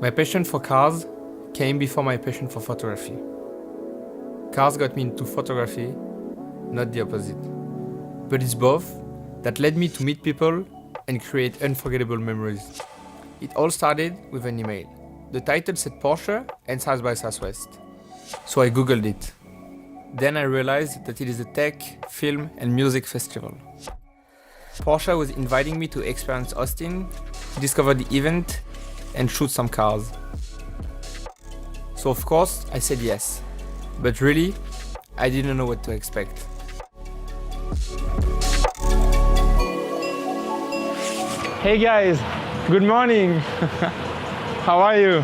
My passion for cars came before my passion for photography. Cars got me into photography, not the opposite. But it's both that led me to meet people and create unforgettable memories. It all started with an email. The title said Porsche and South by Southwest. So I googled it. Then I realized that it is a tech, film and music festival. Porsche was inviting me to experience Austin, discover the event and shoot some cars. So of course I said yes, but really I didn't know what to expect. Hey guys, good morning. How are you?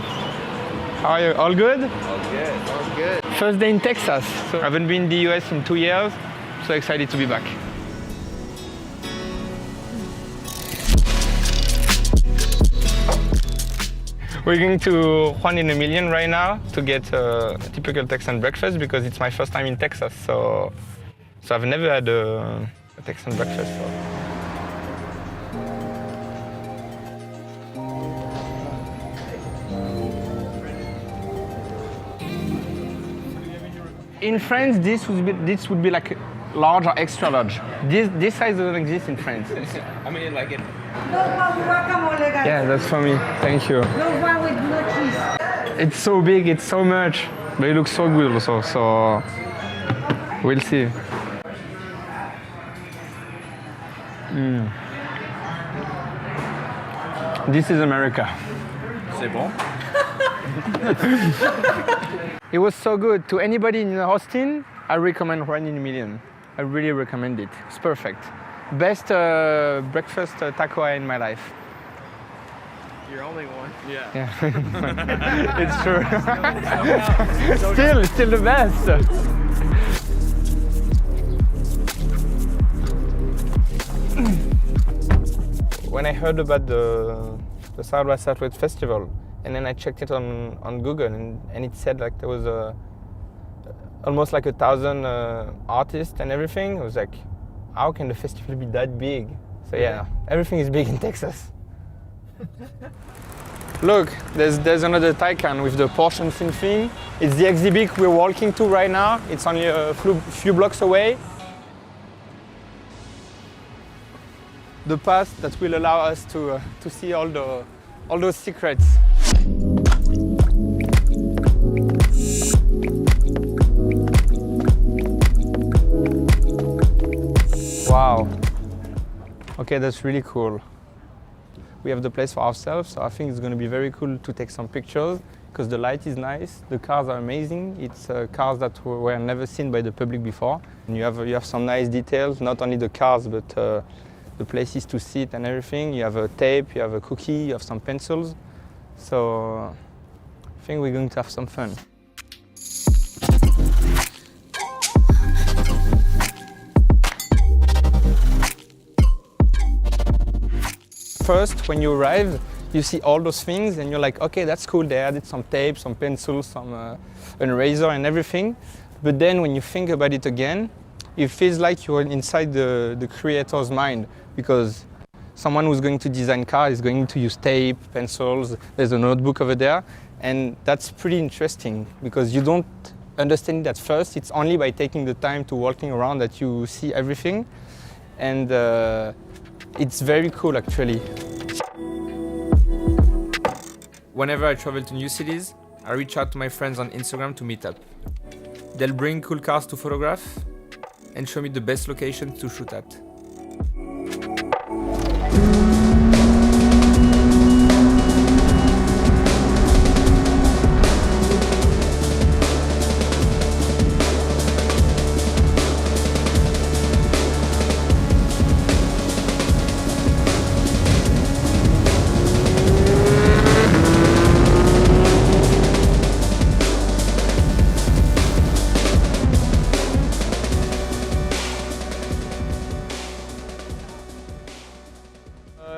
How are you? All good? All good, all good. First day in Texas. So I haven't been in the US in 2 years. So excited to be back. We're going to Juan in a Million right now to get a typical Texan breakfast because it's my first time in Texas. So I've never had a Texan breakfast. In France, this would be like large or extra large. This size doesn't exist in France. I mean, like it. No one with guacamole, guys. Yeah, that's for me. Thank you. No one with no cheese. It's so big, it's so much, but it looks so good also. So we'll see. This is America. C'est bon? It was so good. To anybody in Austin, I recommend Juan in a Million. I really recommend it. It's perfect. Best breakfast taco I had in my life. You're only one. Yeah. It's true. Still the best. When I heard about the South by Southwest festival, and then I checked it on Google, and it said like there was almost like 1,000 artists and everything. I was like, how can the festival be that big? So yeah, everything is big in Texas. Look, there's another Taycan with the Porsche thing. It's the exhibit we're walking to right now. It's only a few blocks away. The path that will allow us to see all those secrets. Wow. Okay, that's really cool. We have the place for ourselves, so I think it's going to be very cool to take some pictures because the light is nice, the cars are amazing. It's cars that were never seen by the public before. And you have some nice details, not only the cars, but the places to sit and everything. You have a tape, you have a cookie, you have some pencils. So I think we're going to have some fun. First, when you arrive, you see all those things and you're like, okay, that's cool. They added some tape, some pencils, an eraser and everything. But then when you think about it again, it feels like you're inside the creator's mind because someone who's going to design cars is going to use tape, pencils, there's a notebook over there. And that's pretty interesting because you don't understand it at first. It's only by taking the time to walking around that you see everything. And it's very cool actually. Whenever I travel to new cities, I reach out to my friends on Instagram to meet up. They'll bring cool cars to photograph and show me the best locations to shoot at.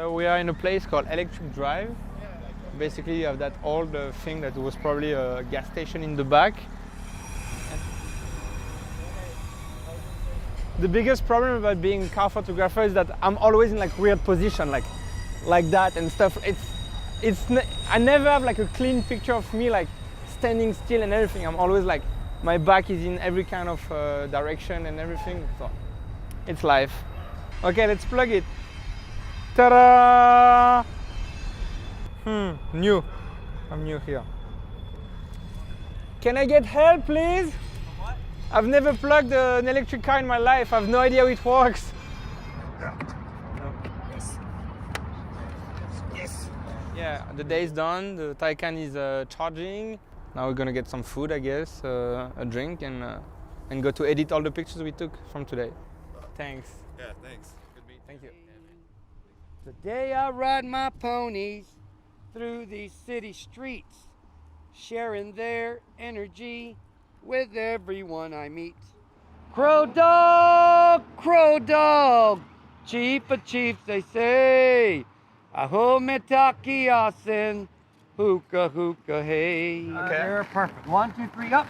We are in a place called Electric Drive. Basically, you have that old thing that was probably a gas station in the back. The biggest problem about being a car photographer is that I'm always in like weird position, like that and stuff. I never have like a clean picture of me like standing still and everything. I'm always like, my back is in every kind of direction and everything. So it's life. Okay, let's plug it. Ta-da! New. I'm new here. Can I get help, please? What? I've never plugged an electric car in my life. I have no idea how it works. Yes. Yeah, the day is done. The Taycan is charging. Now we're gonna get some food, I guess, a drink, and go to edit all the pictures we took from today. Thanks. Yeah, thanks. Good meeting. Thank you. Today I ride my ponies through these city streets, sharing their energy with everyone I meet. Crow dog, chief of chiefs they say. Aho metaki asen, hookah hookah hey. Okay. There, perfect. 1, 2, 3, up.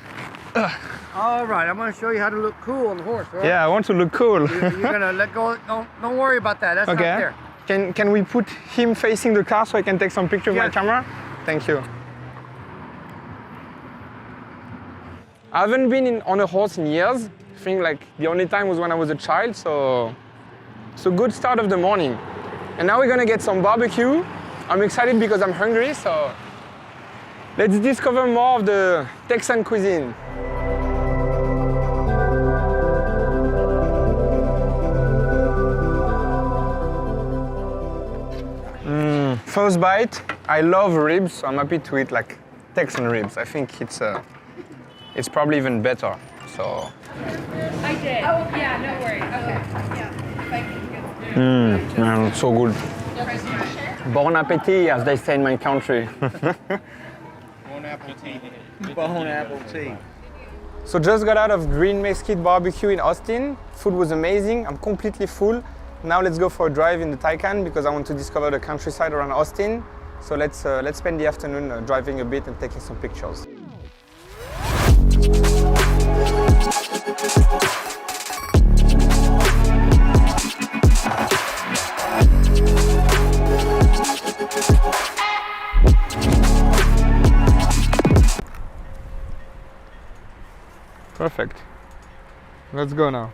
All right, I'm gonna show you how to look cool on the horse. All right? Yeah, I want to look cool. You're gonna let go. Don't worry about that. That's Okay. not there. Can we put him facing the car so I can take some picture with my Yes. camera? Thank you. I haven't been on a horse in years. I think like the only time was when I was a child, so it's a good start of the morning. And now we're gonna get some barbecue. I'm excited because I'm hungry, so let's discover more of the Texan cuisine. First bite, I love ribs, so I'm happy to eat like Texan ribs. I think it's probably even better. So. I did. Oh, yeah, no worries. Okay. Yeah. Man, it's so good. Bon appetit, as they say in my country. Bon appetit. Bon appetit. So just got out of Green Mesquite Barbecue in Austin. Food was amazing. I'm completely full. Now let's go for a drive in the Taycan because I want to discover the countryside around Austin. So let's spend the afternoon driving a bit and taking some pictures. Perfect. Let's go now.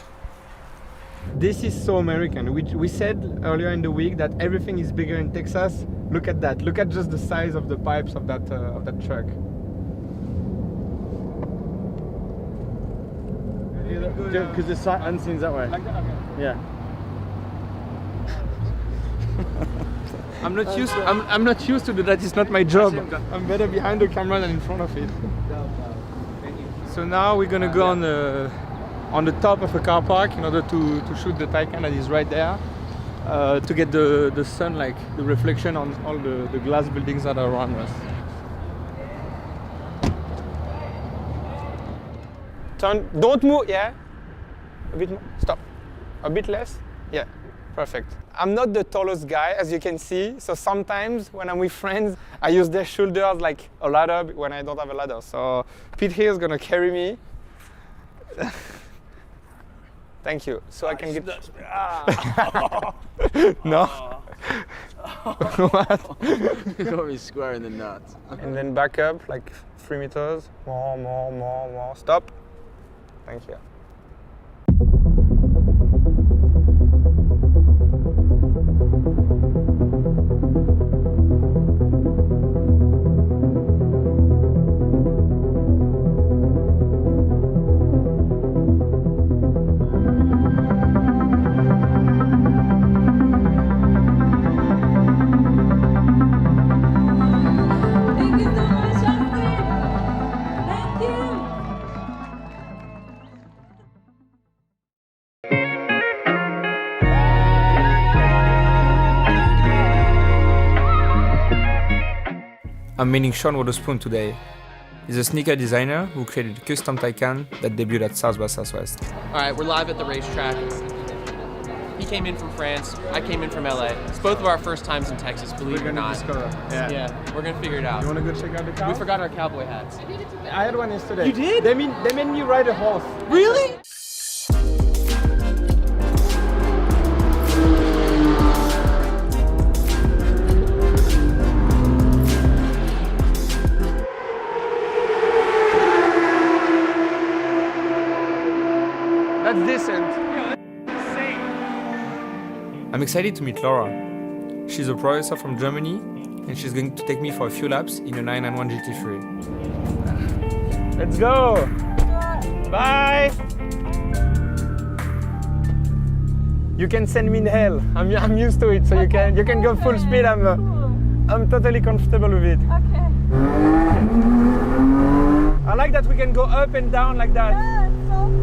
This is so American. We said earlier in the week that everything is bigger in Texas. Look at that. Look at just the size of the pipes of that truck. Because the unseen's that way. Like that? Okay. Yeah. I'm not used to that. It's not my job. I'm better behind the camera than in front of it. So now we're gonna go on the top of a car park in order to shoot the Taycan that is right there, to get the sun, like the reflection on all the glass buildings that are around us. Turn, don't move, yeah? A bit more, stop. A bit less, yeah, perfect. I'm not the tallest guy, as you can see, so sometimes when I'm with friends, I use their shoulders like a ladder when I don't have a ladder. So Pete here is gonna carry me. Thank you. So I can get. No. What? You got me square in the nuts. And then back up like 3 meters. More. Stop. Thank you. Thank you so much, Justin. Thank you. I'm meeting Sean Wotherspoon today. He's a sneaker designer who created a custom Taycan that debuted at South by Southwest. All right, we're live at the racetrack. He came in from France, I came in from LA. It's both of our first times in Texas, believe it or not. Yeah, we're gonna figure it out. You wanna go check out the car? We forgot our cowboy hats. I had one yesterday. You did? They made me ride a horse. Really? I'm excited to meet Laura. She's a producer from Germany, and she's going to take me for a few laps in a 991 GT3. Let's go! Bye! You can send me in hell. I'm used to it, so you can go full speed. I'm totally comfortable with it. Okay. I like that we can go up and down like that. Yeah, it's so cool.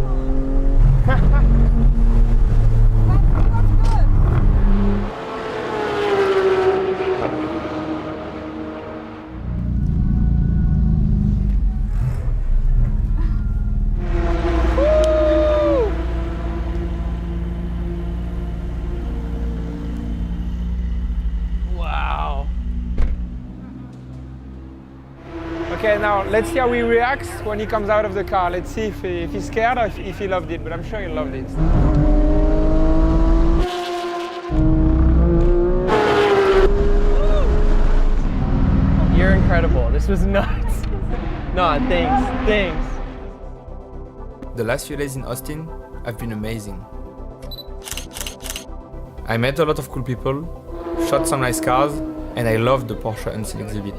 Okay, now let's see how he reacts when he comes out of the car. Let's see if he's scared or if he loved it, but I'm sure he loved it. You're incredible. This was nuts. No, thanks. The last few days in Austin have been amazing. I met a lot of cool people, shot some nice cars, and I loved the Porsche Unseen exhibit.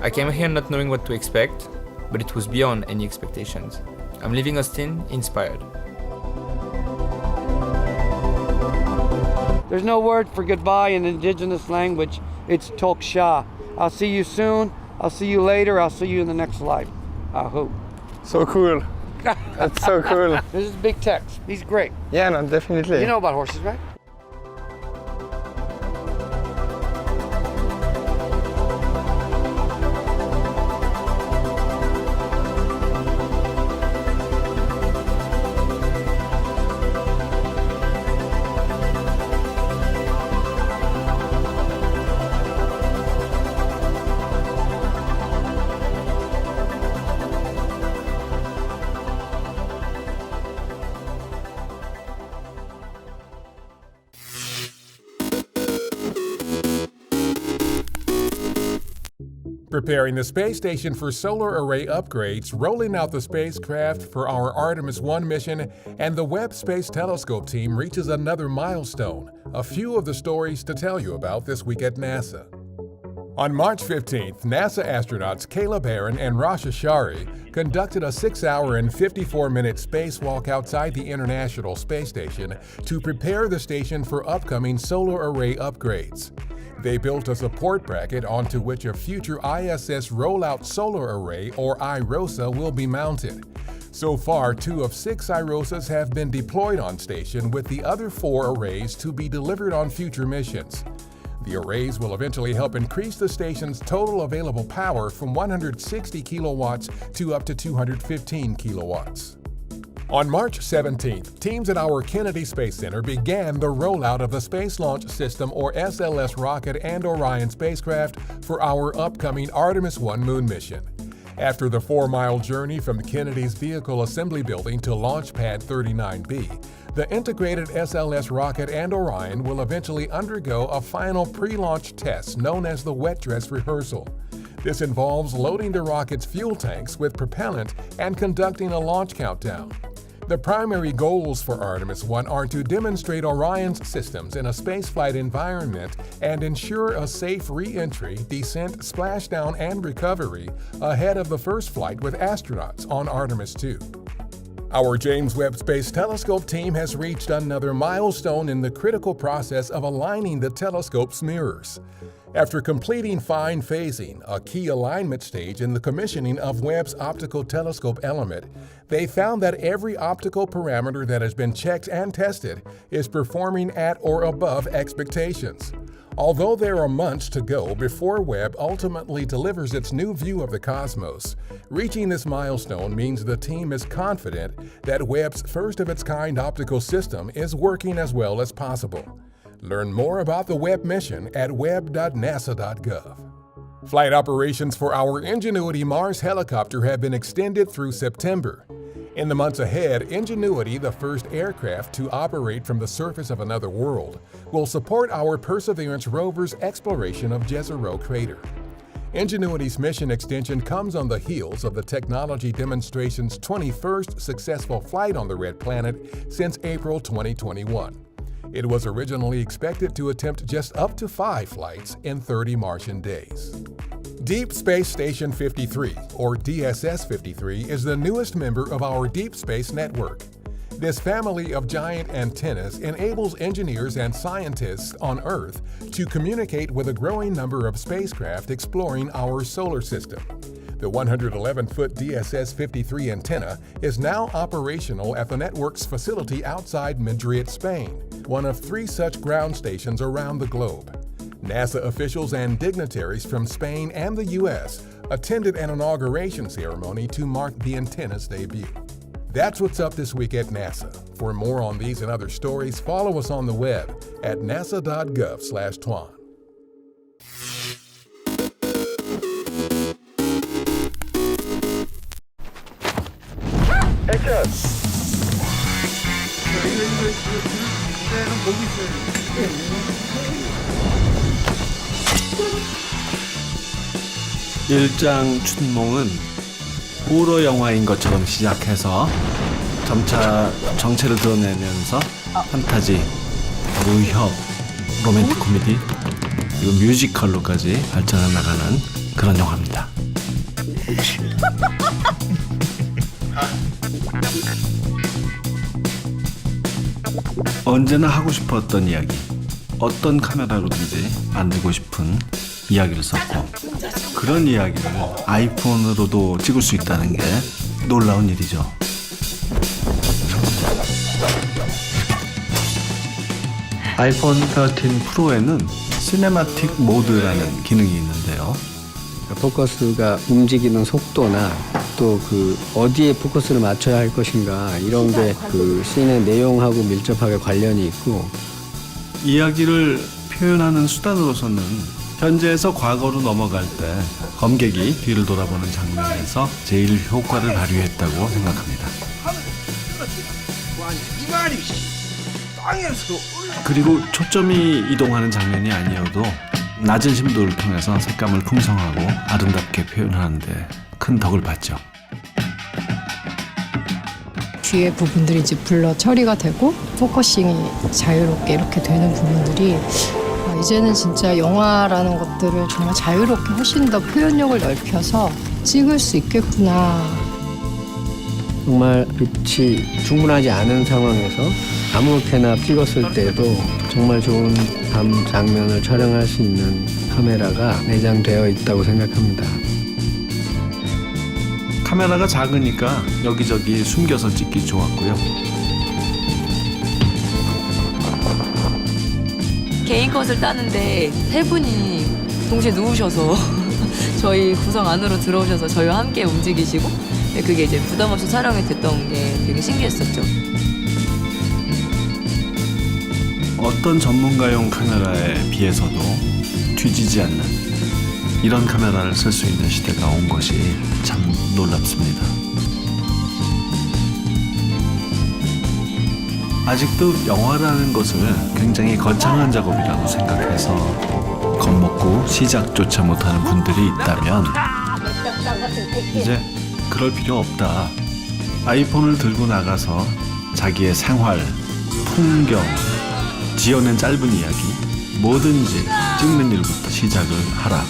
I came here not knowing what to expect, but it was beyond any expectations. I'm leaving Austin inspired. There's no word for goodbye in indigenous language. It's toksha. I'll see you soon. I'll see you later. I'll see you in the next life. I hope. So cool. That's so cool. This is Big Tex. He's great. Yeah, no, definitely. You know about horses, right? Preparing the space station for solar array upgrades, rolling out the spacecraft for our Artemis 1 mission, and the Webb Space Telescope team reaches another milestone. A few of the stories to tell you about this week at NASA. On March 15th, NASA astronauts Caleb Aaron and Rasha Shari conducted a 6-hour and 54-minute spacewalk outside the International Space Station to prepare the station for upcoming solar array upgrades. They built a support bracket onto which a future ISS Rollout Solar Array, or IROSA, will be mounted. So far, 2 of 6 IROSAs have been deployed on station, with the other 4 arrays to be delivered on future missions. The arrays will eventually help increase the station's total available power from 160 kilowatts to up to 215 kilowatts. On March 17th, teams at our Kennedy Space Center began the rollout of the Space Launch System, or SLS, rocket and Orion spacecraft for our upcoming Artemis 1 moon mission. After the 4-mile journey from Kennedy's Vehicle Assembly Building to Launch Pad 39B, the integrated SLS rocket and Orion will eventually undergo a final pre-launch test known as the wet dress rehearsal. This involves loading the rocket's fuel tanks with propellant and conducting a launch countdown. The primary goals for Artemis 1 are to demonstrate Orion's systems in a spaceflight environment and ensure a safe re-entry, descent, splashdown, and recovery ahead of the first flight with astronauts on Artemis 2. Our James Webb Space Telescope team has reached another milestone in the critical process of aligning the telescope's mirrors. After completing fine phasing, a key alignment stage in the commissioning of Webb's optical telescope element, they found that every optical parameter that has been checked and tested is performing at or above expectations. Although there are months to go before Webb ultimately delivers its new view of the cosmos, reaching this milestone means the team is confident that Webb's first-of-its-kind optical system is working as well as possible. Learn more about the Webb mission at webb.nasa.gov. Flight operations for our Ingenuity Mars helicopter have been extended through September. In the months ahead, Ingenuity, the first aircraft to operate from the surface of another world, will support our Perseverance rover's exploration of Jezero Crater. Ingenuity's mission extension comes on the heels of the technology demonstration's 21st successful flight on the Red Planet since April 2021. It was originally expected to attempt just up to 5 flights in 30 Martian days. Deep Space Station 53, or DSS-53, is the newest member of our Deep Space Network. This family of giant antennas enables engineers and scientists on Earth to communicate with a growing number of spacecraft exploring our solar system. The 111-foot DSS-53 antenna is now operational at the network's facility outside Madrid, Spain, one of 3 such ground stations around the globe. NASA officials and dignitaries from Spain and the U.S. attended an inauguration ceremony to mark the antenna's debut. That's what's up this week at NASA. For more on these and other stories, follow us on the web at nasa.gov/Tuan. 일장 춘몽은 호러 영화인 것처럼 시작해서 점차 정체를 드러내면서 판타지, 무협, 로맨틱 코미디, 그리고 뮤지컬로까지 발전해 나가는 그런 영화입니다. 언제나 하고 싶었던 이야기, 어떤 카메라로든지 만들고 싶은 이야기를 썼고, 그런 이야기를 아이폰으로도 찍을 수 있다는 게 놀라운 일이죠. 아이폰 13 프로에는 시네마틱 모드라는 기능이 있는데요. 포커스가 움직이는 속도나 또 그 어디에 포커스를 맞춰야 할 것인가 이런 게 그 씬의 내용하고 밀접하게 관련이 있고, 이야기를 표현하는 수단으로서는 현재에서 과거로 넘어갈 때 검객이 뒤를 돌아보는 장면에서 제일 효과를 발휘했다고 생각합니다. 그리고 초점이 이동하는 장면이 아니어도 낮은 심도를 통해서 색감을 풍성하고 아름답게 표현하는데 큰 덕을 봤죠. 뒤에 부분들이 이제 블러 처리가 되고 포커싱이 자유롭게 이렇게 되는 부분들이 이제는 진짜 영화라는 것들을 정말 자유롭게 훨씬 더 표현력을 넓혀서 찍을 수 있겠구나. 정말 빛이 충분하지 않은 상황에서 아무렇게나 찍었을 때도 정말 좋은 밤 장면을 촬영할 수 있는 카메라가 내장되어 있다고 생각합니다. 카메라가 작으니까 여기저기 숨겨서 찍기 좋았고요. 개인 컷을 따는데 3분이 동시에 누우셔서 저희 구성 안으로 들어오셔서 저희와 함께 움직이시고, 그게 이제 부담 없이 촬영이 됐던 게 되게 신기했었죠. 어떤 전문가용 카메라에 비해서도 뒤지지 않는 이런 카메라를 쓸 수 있는 시대가 온 것이 참 놀랍습니다. 아직도 영화라는 것을 굉장히 거창한 작업이라고 생각해서 겁먹고 시작조차 못하는 분들이 있다면 이제 그럴 필요 없다. 아이폰을 들고 나가서 자기의 생활, 풍경, 지어낸 짧은 이야기 뭐든지 찍는 일부터 시작을 하라.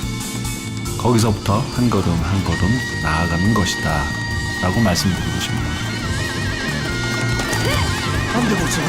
거기서부터 한 걸음 한 걸음 나아가는 것이다 라고 말씀드리고 싶네요. 안돼 보자.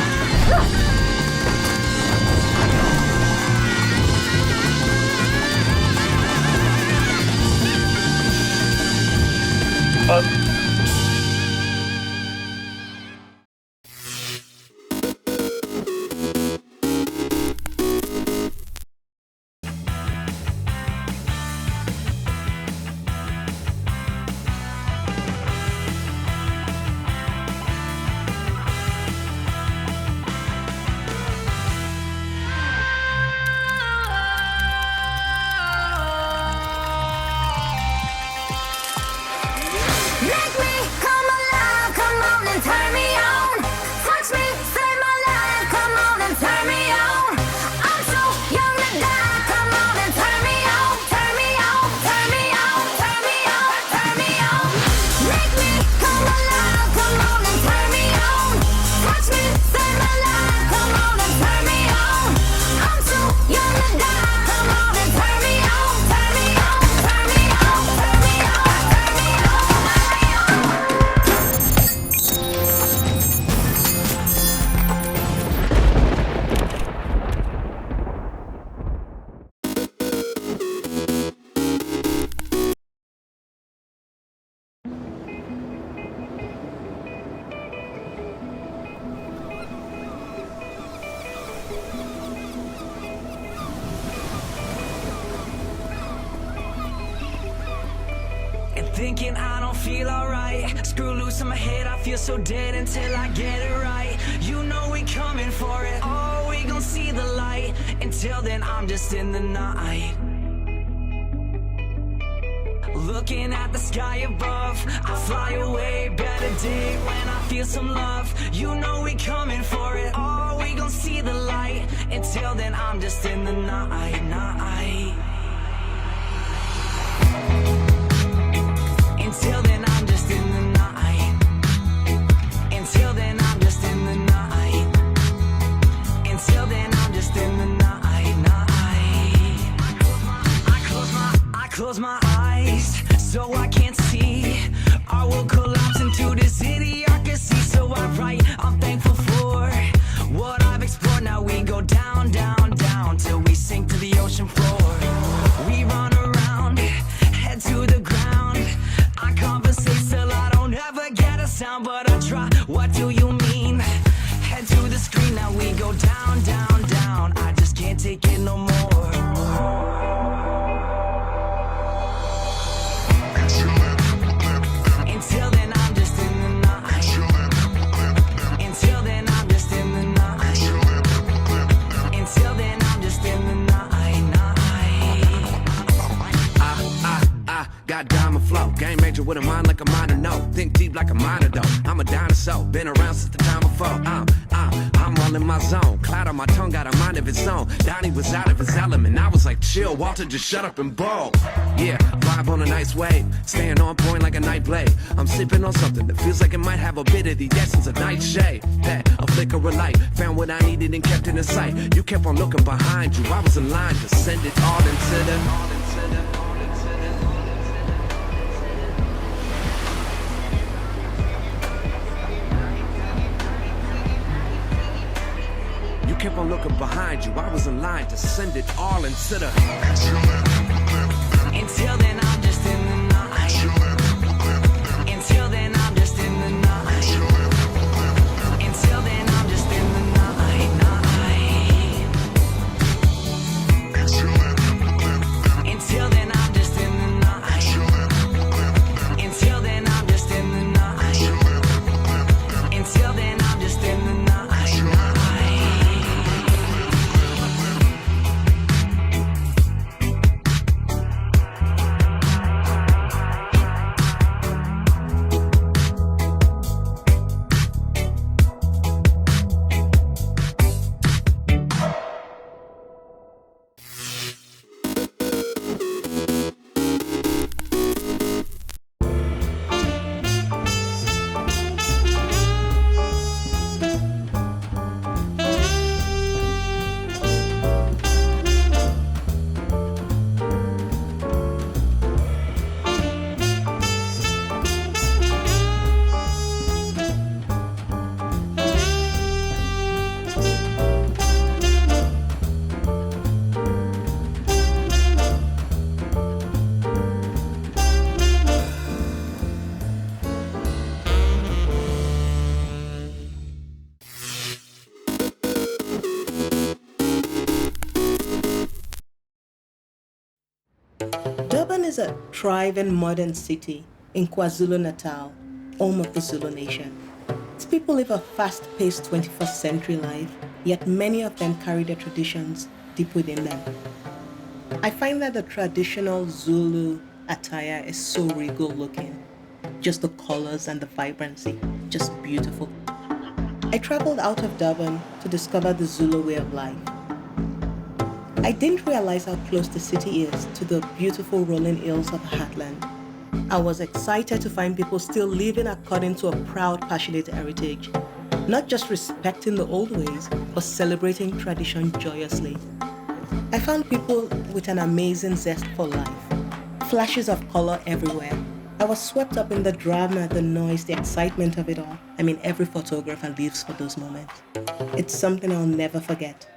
thinking I don't feel alright. Screw loose in my head, I feel so dead until I get it right. You know we coming for it, oh, we gon' see the light. Until then, I'm just in the night. Looking at the sky above, I fly away, better day when I feel some love. You know we coming for it, oh, we gon' see the light. Until then, I'm just in the night, night. Until then, I'm just in the night. Until then, I'm just in the night. Until then, I'm just in the night, night. I close my eyes so I can't see. I will collapse into this idiocracy. So I write, I'm thankful for what I've explored. Now we go down, down, down till we sink to the ocean floor. We run around, head to the ground. I conversate still I don't ever get a sound, but I try. What do you mean? Head to the screen, now we go down, down, down. I just can't take it no more. Until then, I'm just in the night. Until then, I'm just in the night. Until then, I'm just in the night, night. I got diamond flow. Game major with a mind like a minor, no. Think deep like a minor, though. I'm a dinosaur, been around since the time before. I'm all in my zone. Cloud on my tongue, got a mind of its own. Donnie was out of his element. I was like, chill, Walter, just shut up and bowl. Yeah, vibe on a nice wave. Staying on point like a night blade. I'm sipping on something that feels like it might have a bit of the essence of nightshade. Hey, a flicker of light. Found what I needed and kept it in sight. You kept on looking behind you. I was in line to send it all into the... Kept on looking behind you. I was in line to send it all into the... Until then, I'm just in the night. Until then, I'm just in the night. Until then, I'm just in the night, night. Until then, I'm just in the night. Until then, I'm just in the night. Until then, I'm just in the night, night. Durban is a thriving modern city in KwaZulu-Natal, home of the Zulu nation. Its people live a fast-paced 21st century life, yet many of them carry their traditions deep within them. I find that the traditional Zulu attire is so regal looking. Just the colors and the vibrancy, just beautiful. I traveled out of Durban to discover the Zulu way of life. I didn't realize how close the city is to the beautiful rolling hills of Heartland. I was excited to find people still living according to a proud, passionate heritage, not just respecting the old ways, but celebrating tradition joyously. I found people with an amazing zest for life, flashes of color everywhere. I was swept up in the drama, the noise, the excitement of it all. I mean, every photographer lives for those moments. It's something I'll never forget.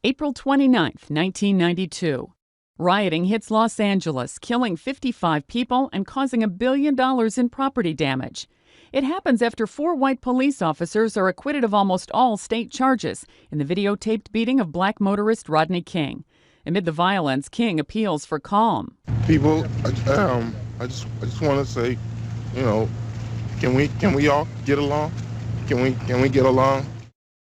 April 29th, 1992. Rioting hits Los Angeles, killing 55 people and causing $1 billion in property damage. It happens after 4 white police officers are acquitted of almost all state charges in the videotaped beating of black motorist Rodney King. Amid the violence, King appeals for calm. People, I just want to say, you know, can we all get along? Can we get along?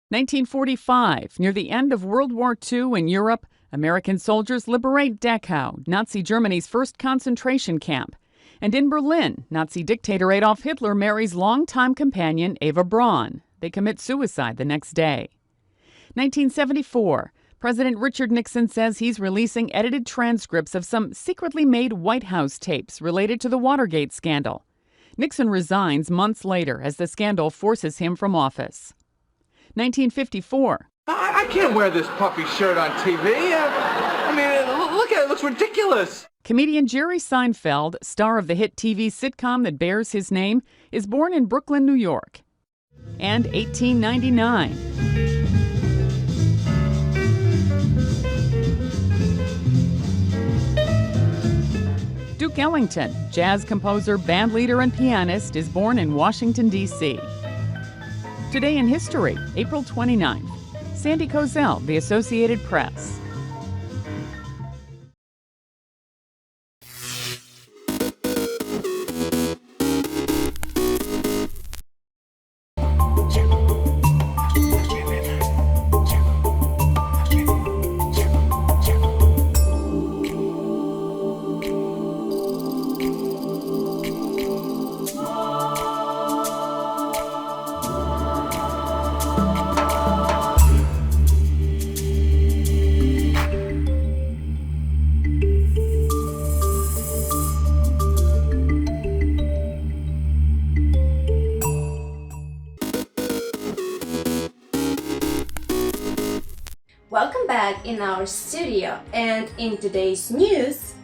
1945, near the end of World War II in Europe, American soldiers liberate Dachau, Nazi Germany's first concentration camp. And in Berlin, Nazi dictator Adolf Hitler marries longtime companion Eva Braun. They commit suicide the next day. 1974, President Richard Nixon says he's releasing edited transcripts of some secretly made White House tapes related to the Watergate scandal. Nixon resigns months later as the scandal forces him from office. 1954. I can't wear this puppy shirt on TV. I mean, look at it. It looks ridiculous. Comedian Jerry Seinfeld, star of the hit TV sitcom that bears his name, is born in Brooklyn, New York. And 1899. Duke Ellington, jazz composer, bandleader, and pianist, is born in Washington, D.C. Today in history, April 29th. Sandy Kozel, The Associated Press. Welcome back in our studio, and in today's news,